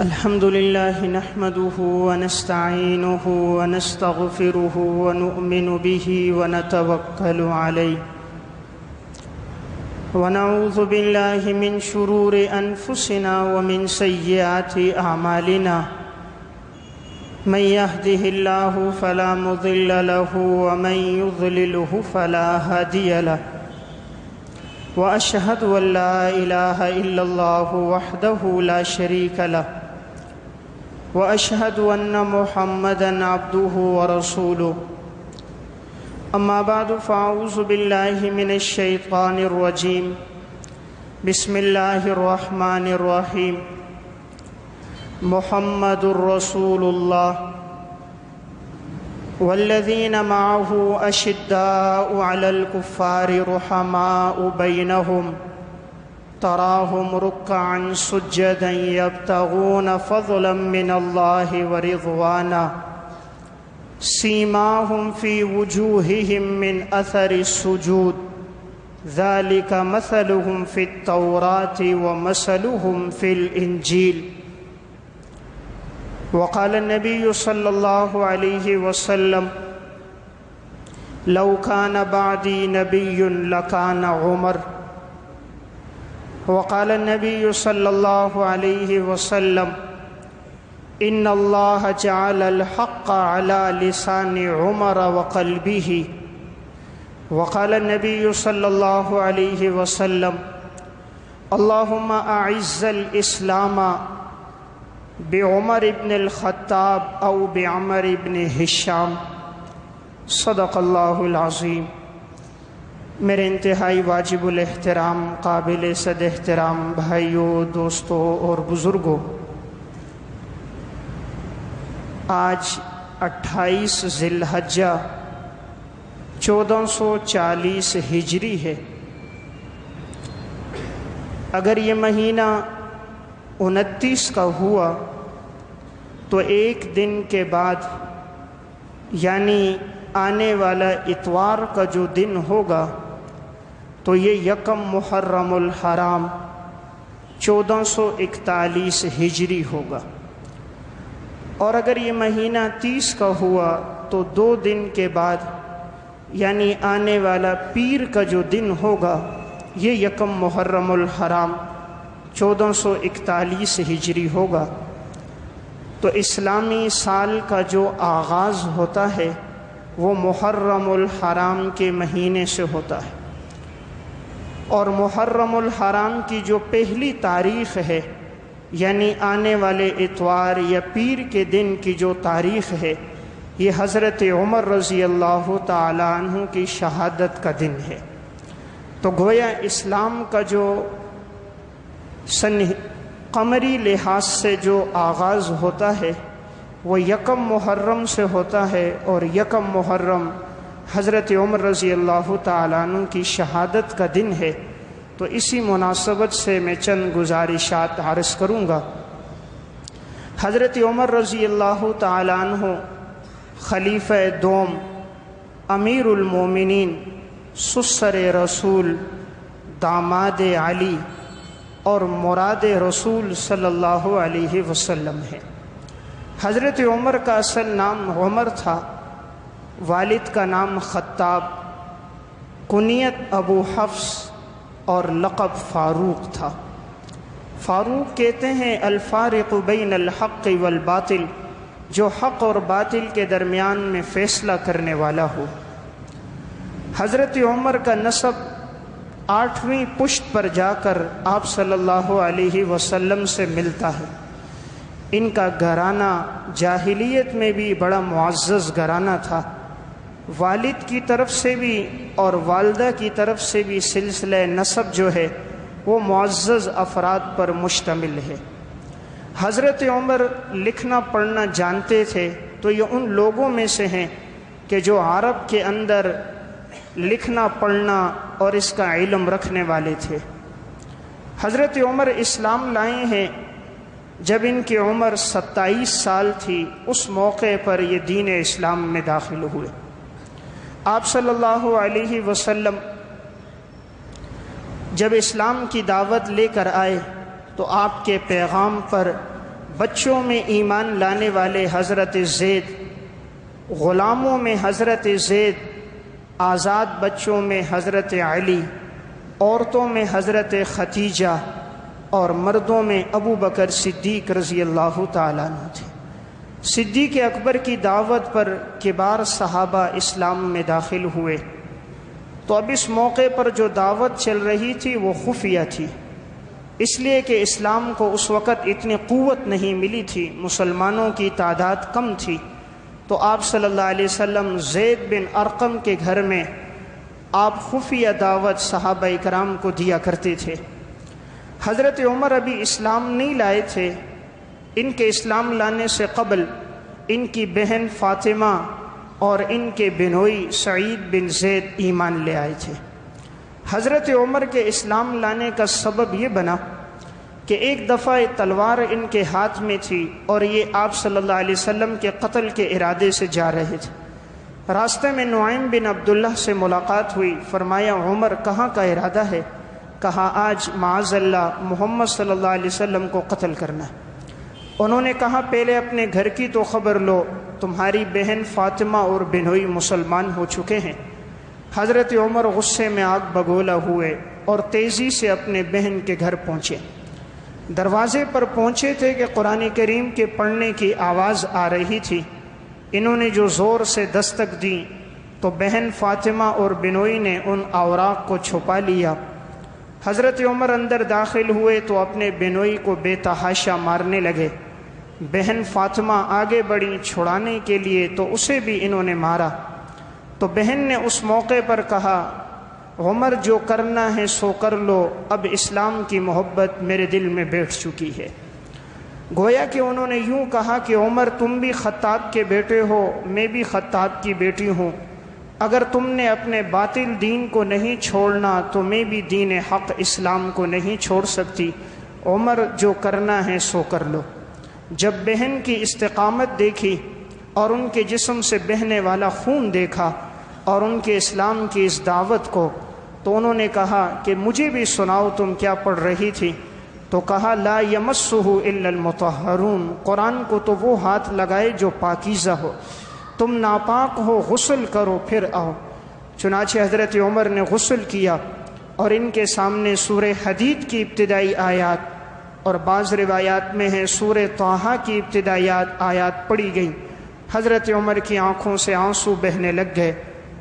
الحمد لله نحمده ونستعينه ونستغفره ونؤمن به ونتوكل عليه ونعوذ بالله من شرور أنفسنا ومن سيئات أعمالنا من يهده الله فلا مضل له ومن يضلله فلا هادي له وأشهد أن لا إله إلا الله وحده لا شريك له وأشهد أن محمدًا عبده ورسوله أما بعد فأعوذ بالله من الشيطان الرجيم بسم الله الرحمن الرحيم محمد رسول الله والذين معه أشداء على الكفار رحماء بينهم تراهم ركعا سجدا يبتغون فضلا من الله ورضوانا سيماهم في وجوههم من أثر السجود ذلك مثلهم في التوراة ومثلهم في الإنجيل وقال النبي صلى الله عليه وسلم لو كان بعدي نبي لكان عمر وقال النبي صلى الله عليه وسلم إن الله جعل الحق على لسان عمر وقلبه وقال النبي صلى الله عليه وسلم اللهم أعز الإسلام بعمر بن الخطاب أو بعمر بن ہشام صدق اللہ العظیم۔ میرے انتہائی واجب الاحترام قابل صد احترام بھائیوں، دوستوں اور بزرگوں، آج 28 ذی الحجہ 1440 ہجری ہے۔ اگر یہ مہینہ 29 کا ہوا تو ایک دن کے بعد یعنی آنے والا اتوار کا جو دن ہوگا تو یہ یکم محرم الحرام 1441 ہجری ہوگا، اور اگر یہ مہینہ 30 کا ہوا تو 2 دن کے بعد یعنی آنے والا پیر کا جو دن ہوگا یہ یکم محرم الحرام 1441 ہجری ہوگا۔ تو اسلامی سال کا جو آغاز ہوتا ہے وہ محرم الحرام کے مہینے سے ہوتا ہے، اور محرم الحرام کی جو پہلی تاریخ ہے یعنی آنے والے اتوار یا پیر کے دن کی جو تاریخ ہے یہ حضرت عمر رضی اللہ تعالی عنہ کی شہادت کا دن ہے۔ تو گویا اسلام کا جو قمری لحاظ سے جو آغاز ہوتا ہے وہ یکم محرم سے ہوتا ہے، اور یکم محرم حضرت عمر رضی اللہ تعالیٰ عنہ کی شہادت کا دن ہے۔ تو اسی مناسبت سے میں چند گزارشات عرض کروں گا۔ حضرت عمر رضی اللہ تعالیٰ عنہ خلیفہ دوم، امیر المومنین، سسر رسول، داماد علی اور مراد رسول صلی اللہ علیہ وسلم ہے۔ حضرت عمر کا اصل نام عمر تھا، والد کا نام خطاب، کنیت ابو حفص اور لقب فاروق تھا۔ فاروق کہتے ہیں الفارق بین الحق والباطل، جو حق اور باطل کے درمیان میں فیصلہ کرنے والا ہو۔ حضرت عمر کا نسب 8ویں پشت پر جا کر آپ صلی اللہ علیہ وسلم سے ملتا ہے۔ ان کا گھرانہ جاہلیت میں بھی بڑا معزز گھرانہ تھا، والد کی طرف سے بھی اور والدہ کی طرف سے بھی سلسلہ نسب جو ہے وہ معزز افراد پر مشتمل ہے۔ حضرت عمر لکھنا پڑھنا جانتے تھے، تو یہ ان لوگوں میں سے ہیں کہ جو عرب کے اندر لکھنا پڑھنا اور اس کا علم رکھنے والے تھے۔ حضرت عمر اسلام لائے ہیں جب ان کی عمر 27 سال تھی، اس موقع پر یہ دین اسلام میں داخل ہوئے۔ آپ صلی اللہ علیہ وسلم جب اسلام کی دعوت لے کر آئے تو آپ کے پیغام پر بچوں میں ایمان لانے والے حضرت زید، غلاموں میں حضرت زید، آزاد بچوں میں حضرت علی، عورتوں میں حضرت ختیجہ اور مردوں میں ابو بکر صدیق رضی اللہ تعالیٰ عنہ تھے۔ صدیق اکبر کی دعوت پر کبار صحابہ اسلام میں داخل ہوئے، تو اب اس موقع پر جو دعوت چل رہی تھی وہ خفیہ تھی، اس لیے کہ اسلام کو اس وقت اتنی قوت نہیں ملی تھی، مسلمانوں کی تعداد کم تھی۔ تو آپ صلی اللہ علیہ وسلم زید بن ارقم کے گھر میں آپ خفیہ دعوت صحابہ کرام کو دیا کرتے تھے۔ حضرت عمر ابھی اسلام نہیں لائے تھے، ان کے اسلام لانے سے قبل ان کی بہن فاطمہ اور ان کے بنوئی سعید بن زید ایمان لے آئے تھے۔ حضرت عمر کے اسلام لانے کا سبب یہ بنا کہ ایک دفعہ تلوار ان کے ہاتھ میں تھی اور یہ آپ صلی اللہ علیہ وسلم کے قتل کے ارادے سے جا رہے تھے۔ راستے میں نعیم بن عبداللہ سے ملاقات ہوئی، فرمایا عمر کہاں کا ارادہ ہے؟ کہا آج معاذ اللہ محمد صلی اللہ علیہ وسلم کو قتل کرنا ہے۔ انہوں نے کہا پہلے اپنے گھر کی تو خبر لو، تمہاری بہن فاطمہ اور بنوئی مسلمان ہو چکے ہیں۔ حضرت عمر غصے میں آگ بگولا ہوئے اور تیزی سے اپنے بہن کے گھر پہنچے۔ دروازے پر پہنچے تھے کہ قرآن کریم کے پڑھنے کی آواز آ رہی تھی۔ انہوں نے جو زور سے دستک دی تو بہن فاطمہ اور بنوئی نے ان اوراق کو چھپا لیا۔ حضرت عمر اندر داخل ہوئے تو اپنے بنوئی کو بے تحاشا مارنے لگے۔ بہن فاطمہ آگے بڑھی چھڑانے کے لیے تو اسے بھی انہوں نے مارا۔ تو بہن نے اس موقع پر کہا عمر جو کرنا ہے سو کر لو، اب اسلام کی محبت میرے دل میں بیٹھ چکی ہے۔ گویا کہ انہوں نے یوں کہا کہ عمر تم بھی خطاب کے بیٹے ہو، میں بھی خطاب کی بیٹی ہوں، اگر تم نے اپنے باطل دین کو نہیں چھوڑنا تو میں بھی دین حق اسلام کو نہیں چھوڑ سکتی، عمر جو کرنا ہے سو کر لو۔ جب بہن کی استقامت دیکھی اور ان کے جسم سے بہنے والا خون دیکھا اور ان کے اسلام کی اس دعوت کو، تو انہوں نے کہا کہ مجھے بھی سناؤ تم کیا پڑھ رہی تھی؟ تو کہا لا یمسہ الا المطہرون، قرآن کو تو وہ ہاتھ لگائے جو پاکیزہ ہو، تم ناپاک ہو غسل کرو پھر آؤ۔ چنانچہ حضرت عمر نے غسل کیا اور ان کے سامنے سورہ حدید کی ابتدائی آیات اور بعض روایات میں ہے سورہ طٰہٰ کی ابتدائی آیات پڑھی گئیں۔ حضرت عمر کی آنکھوں سے آنسو بہنے لگ گئے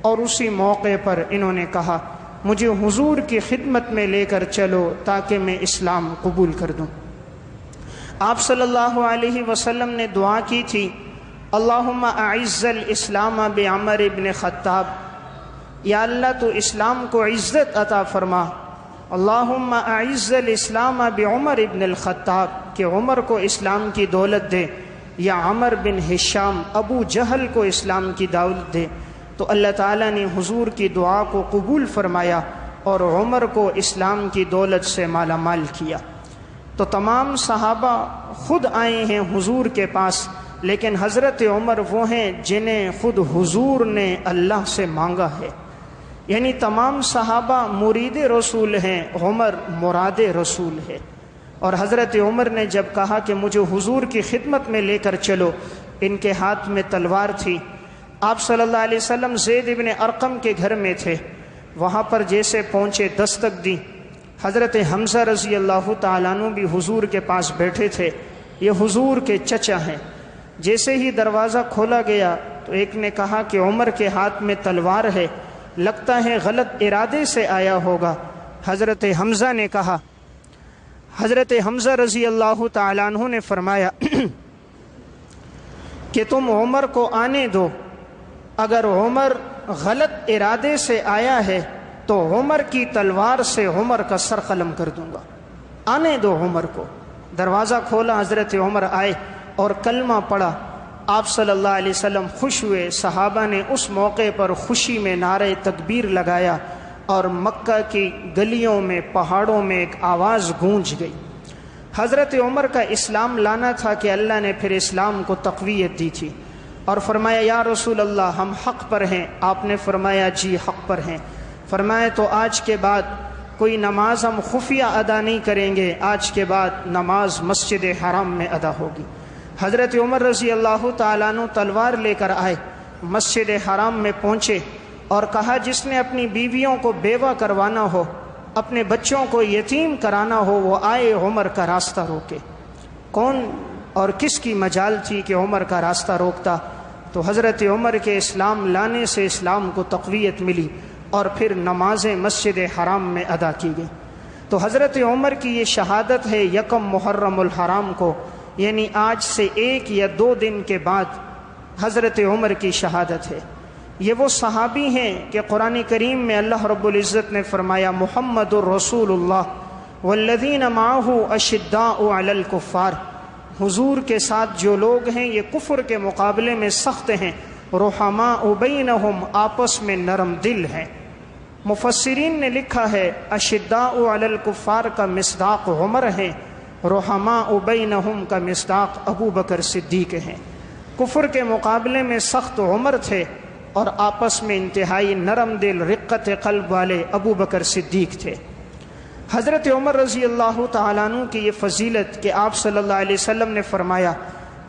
اور اسی موقع پر انہوں نے کہا مجھے حضور کی خدمت میں لے کر چلو تاکہ میں اسلام قبول کر دوں۔ آپ صلی اللہ علیہ وسلم نے دعا کی تھی اللہم اعز الاسلام بعمر ابن خطاب، یا اللہ تو اسلام کو عزت عطا فرما۔ اللہم اعز الاسلام بعمر ابن الخطاب، کہ عمر کو اسلام کی دولت دے، یا عمر بن ہشام ابو جہل کو اسلام کی دولت دے۔ تو اللہ تعالیٰ نے حضور کی دعا کو قبول فرمایا اور عمر کو اسلام کی دولت سے مالا مال کیا۔ تو تمام صحابہ خود آئے ہیں حضور کے پاس، لیکن حضرت عمر وہ ہیں جنہیں خود حضور نے اللہ سے مانگا ہے، یعنی تمام صحابہ مرید رسول ہیں، عمر مراد رسول ہے۔ اور حضرت عمر نے جب کہا کہ مجھے حضور کی خدمت میں لے کر چلو، ان کے ہاتھ میں تلوار تھی۔ آپ صلی اللہ علیہ وسلم زید ابن ارقم کے گھر میں تھے، وہاں پر جیسے پہنچے دستک دی۔ حضرت حمزہ رضی اللہ تعالیٰ عنہ بھی حضور کے پاس بیٹھے تھے، یہ حضور کے چچا ہیں۔ جیسے ہی دروازہ کھولا گیا تو ایک نے کہا کہ عمر کے ہاتھ میں تلوار ہے، لگتا ہے غلط ارادے سے آیا ہوگا۔ حضرت حمزہ نے کہا، حضرت حمزہ رضی اللہ تعالیٰ عنہ نے فرمایا کہ تم عمر کو آنے دو، اگر عمر غلط ارادے سے آیا ہے تو عمر کی تلوار سے عمر کا سر قلم کر دوں گا، آنے دو عمر کو۔ دروازہ کھولا، حضرت عمر آئے اور کلمہ پڑھا۔ آپ صلی اللہ علیہ وسلم خوش ہوئے، صحابہ نے اس موقع پر خوشی میں نعرہ تکبیر لگایا اور مکہ کی گلیوں میں پہاڑوں میں ایک آواز گونج گئی۔ حضرت عمر کا اسلام لانا تھا کہ اللہ نے پھر اسلام کو تقویت دی تھی اور فرمایا یا رسول اللہ ہم حق پر ہیں۔ آپ نے فرمایا جی حق پر ہیں۔ فرمایا تو آج کے بعد کوئی نماز ہم خفیہ ادا نہیں کریں گے، آج کے بعد نماز مسجد حرام میں ادا ہوگی۔ حضرت عمر رضی اللہ تعالیٰ عنہ تلوار لے کر آئے، مسجد حرام میں پہنچے اور کہا جس نے اپنی بیویوں کو بیوہ کروانا ہو، اپنے بچوں کو یتیم کرانا ہو، وہ آئے عمر کا راستہ روکے۔ کون اور کس کی مجال تھی کہ عمر کا راستہ روکتا؟ تو حضرت عمر کے اسلام لانے سے اسلام کو تقویت ملی اور پھر نمازیں مسجد حرام میں ادا کی گئی۔ تو حضرت عمر کی یہ شہادت ہے یکم محرم الحرام کو، یعنی آج سے 1 یا 2 دن کے بعد حضرت عمر کی شہادت ہے۔ یہ وہ صحابی ہیں کہ قرآن کریم میں اللہ رب العزت نے فرمایا محمد الرسول اللہ والذین معہ اشداء علی الکفار، حضور کے ساتھ جو لوگ ہیں یہ کفر کے مقابلے میں سخت ہیں، رحماء بینہم، آپس میں نرم دل ہیں۔ مفسرین نے لکھا ہے اشداء علی الکفار کا مصداق عمر ہے، رحماء بینہم کا مصداق ابو بکر صدیق ہیں۔ کفر کے مقابلے میں سخت عمر تھے اور آپس میں انتہائی نرم دل رقت قلب والے ابو بکر صدیق تھے۔ حضرت عمر رضی اللہ تعالیٰ عنہ کی یہ فضیلت کہ آپ صلی اللہ علیہ وسلم نے فرمایا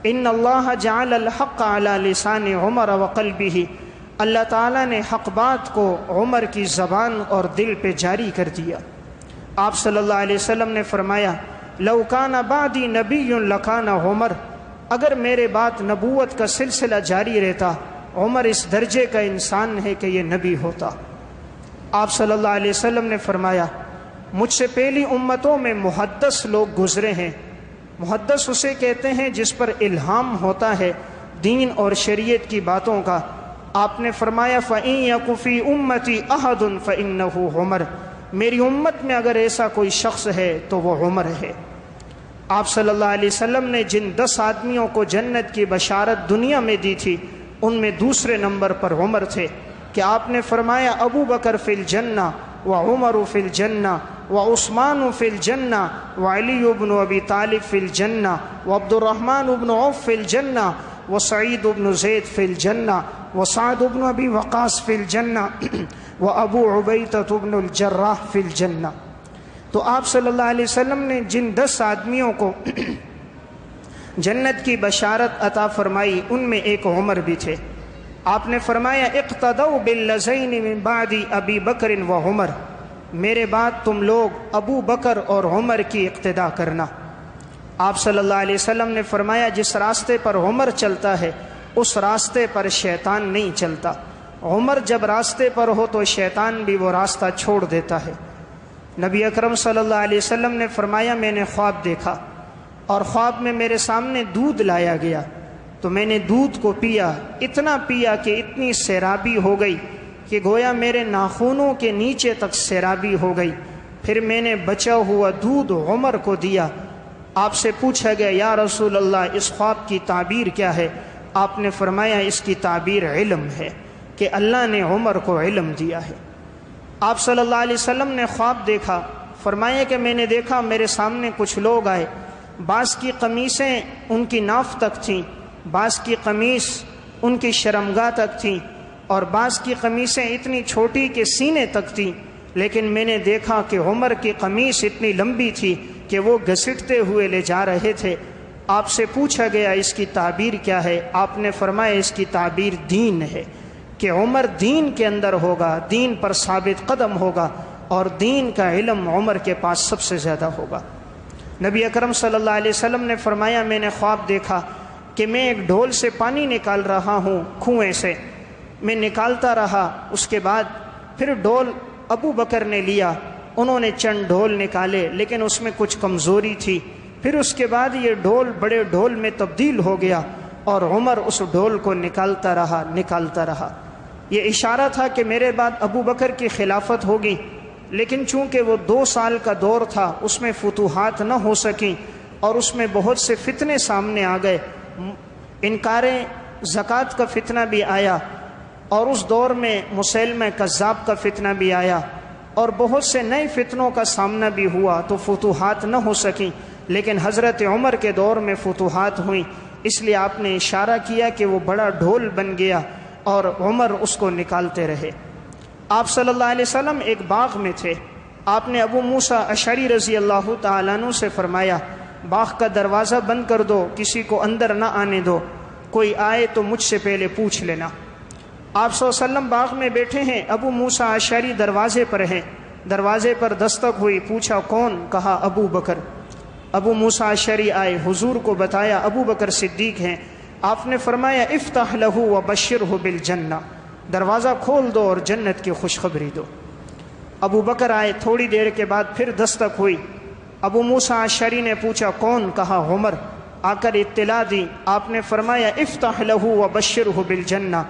ان اللہ جعل الحق علی لسان عمر وقلبہ، اللہ تعالیٰ نے حق بات کو عمر کی زبان اور دل پہ جاری کر دیا۔ آپ صلی اللہ علیہ وسلم نے فرمایا لو کان بعدی نبی لکان عمر، اگر میرے بعد نبوت کا سلسلہ جاری رہتا عمر اس درجے کا انسان ہے کہ یہ نبی ہوتا۔ آپ صلی اللہ علیہ وسلم نے فرمایا مجھ سے پہلی امتوں میں محدث لوگ گزرے ہیں۔ محدث اسے کہتے ہیں جس پر الہام ہوتا ہے دین اور شریعت کی باتوں کا۔ آپ نے فرمایا فَإِن يَكُ فِي أُمَّتِي أَحَدٌ فَإِنَّهُ عُمَرٌ، میری امت میں اگر ایسا کوئی شخص ہے تو وہ عمر ہے۔ آپ صلی اللہ علیہ وسلم نے جن 10 آدمیوں کو جنت کی بشارت دنیا میں دی تھی ان میں دوسرے نمبر پر عمر تھے کہ آپ نے فرمایا ابو بکر فی الجنہ وعمر فی الجنہ وعثمان فی الجنہ وعلی بن ابی طالب فی الجنہ وعبد الرحمن بن عوف فی الجنہ وسعید بن زید فی الجنہ وسعد بن ابی وقاص فی الجنہ وابو عبیدہ بن الجراح فی الجنہ۔ تو آپ صلی اللہ علیہ وسلم نے جن 10 آدمیوں کو جنت کی بشارت عطا فرمائی ان میں ایک عمر بھی تھے۔ آپ نے فرمایا اقتدوا باللذین من بعد ابی بکر و عمر، میرے بعد تم لوگ ابو بکر اور عمر کی اقتدا کرنا۔ آپ صلی اللہ علیہ وسلم نے فرمایا جس راستے پر عمر چلتا ہے اس راستے پر شیطان نہیں چلتا۔ عمر جب راستے پر ہو تو شیطان بھی وہ راستہ چھوڑ دیتا ہے۔ نبی اکرم صلی اللہ علیہ وسلم نے فرمایا میں نے خواب دیکھا اور خواب میں میرے سامنے دودھ لایا گیا تو میں نے دودھ کو پیا، اتنا پیا کہ اتنی سیرابی ہو گئی کہ گویا میرے ناخنوں کے نیچے تک سیرابی ہو گئی۔ پھر میں نے بچا ہوا دودھ عمر کو دیا۔ آپ سے پوچھا گیا یا رسول اللہ اس خواب کی تعبیر کیا ہے؟ آپ نے فرمایا اس کی تعبیر علم ہے کہ اللہ نے عمر کو علم دیا ہے۔ آپ صلی اللہ علیہ وسلم نے خواب دیکھا، فرمایا کہ میں نے دیکھا میرے سامنے کچھ لوگ آئے، بعض کی قمیصیں ان کی ناف تک تھیں، بعض کی قمیص ان کی شرمگاہ تک تھیں اور بعض کی قمیصیں اتنی چھوٹی کہ سینے تک تھیں، لیکن میں نے دیکھا کہ عمر کی قمیص اتنی لمبی تھی کہ وہ گھسٹتے ہوئے لے جا رہے تھے۔ آپ سے پوچھا گیا اس کی تعبیر کیا ہے؟ آپ نے فرمایا اس کی تعبیر دین ہے کہ عمر دین کے اندر ہوگا، دین پر ثابت قدم ہوگا اور دین کا علم عمر کے پاس سب سے زیادہ ہوگا۔ نبی اکرم صلی اللہ علیہ وسلم نے فرمایا میں نے خواب دیکھا کہ میں ایک ڈھول سے پانی نکال رہا ہوں، کنویں سے میں نکالتا رہا، اس کے بعد پھر ڈھول ابو بکر نے لیا، انہوں نے چند ڈھول نکالے لیکن اس میں کچھ کمزوری تھی، پھر اس کے بعد یہ ڈھول بڑے ڈھول میں تبدیل ہو گیا اور عمر اس ڈھول کو نکالتا رہا۔ یہ اشارہ تھا کہ میرے بعد ابو بکر کی خلافت ہوگی، لیکن چونکہ وہ 2 سال کا دور تھا اس میں فتوحات نہ ہو سکیں اور اس میں بہت سے فتنے سامنے آ گئے، انکار زکوٰۃ کا فتنہ بھی آیا اور اس دور میں مسیلمہ کذاب کا فتنہ بھی آیا اور بہت سے نئے فتنوں کا سامنا بھی ہوا، تو فتوحات نہ ہو سکیں، لیکن حضرت عمر کے دور میں فتوحات ہوئیں، اس لیے آپ نے اشارہ کیا کہ وہ بڑا ڈھول بن گیا اور عمر اس کو نکالتے رہے۔ آپ صلی اللہ علیہ وسلم ایک باغ میں تھے، آپ نے ابو موسیٰ اشعری رضی اللہ تعالیٰ عنہ سے فرمایا باغ کا دروازہ بند کر دو، کسی کو اندر نہ آنے دو، کوئی آئے تو مجھ سے پہلے پوچھ لینا۔ آپ صلی اللہ علیہ وسلم باغ میں بیٹھے ہیں، ابو موسیٰ اشعری دروازے پر ہیں، دروازے پر دستک ہوئی، پوچھا کون؟ کہا ابو بکر۔ ابو موسیٰ اشعری آئے، حضور کو بتایا ابو بکر صدیق ہیں۔ آپ نے فرمایا افتح لہ وبشرہ بالجنہ، دروازہ کھول دو اور جنت کی خوشخبری دو۔ ابو بکر آئے، تھوڑی دیر کے بعد پھر دستک ہوئی، ابو موسیٰ اشعری نے پوچھا کون؟ کہا عمر۔ آ کر اطلاع دی، آپ نے فرمایا افتح لہ وبشرہ بالجنہ،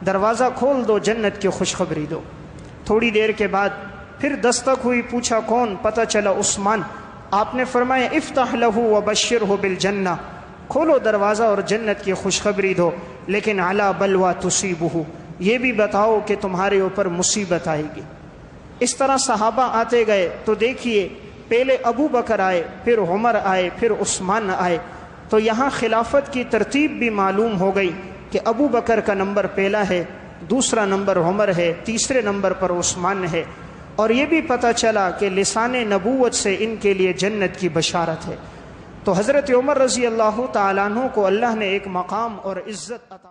دروازہ کھول دو، جنت کی خوشخبری دو۔ تھوڑی دیر کے بعد پھر دستک ہوئی، پوچھا کون؟ پتہ چلا عثمان۔ آپ نے فرمایا افتح لہ وبشرہ بالجنہ، کھولو دروازہ اور جنت کی خوشخبری دو، لیکن علی بلوى تصیبہ، یہ بھی بتاؤ کہ تمہارے اوپر مصیبت آئے گی۔ اس طرح صحابہ آتے گئے تو دیکھیے پہلے ابو بکر آئے، پھر عمر آئے، پھر عثمان آئے، تو یہاں خلافت کی ترتیب بھی معلوم ہو گئی کہ ابو بکر کا نمبر پہلا ہے، دوسرا نمبر عمر ہے، تیسرے نمبر پر عثمان ہے، اور یہ بھی پتہ چلا کہ لسان نبوت سے ان کے لیے جنت کی بشارت ہے۔ تو حضرت عمر رضی اللہ تعالیٰ عنہ کو اللہ نے ایک مقام اور عزت عطا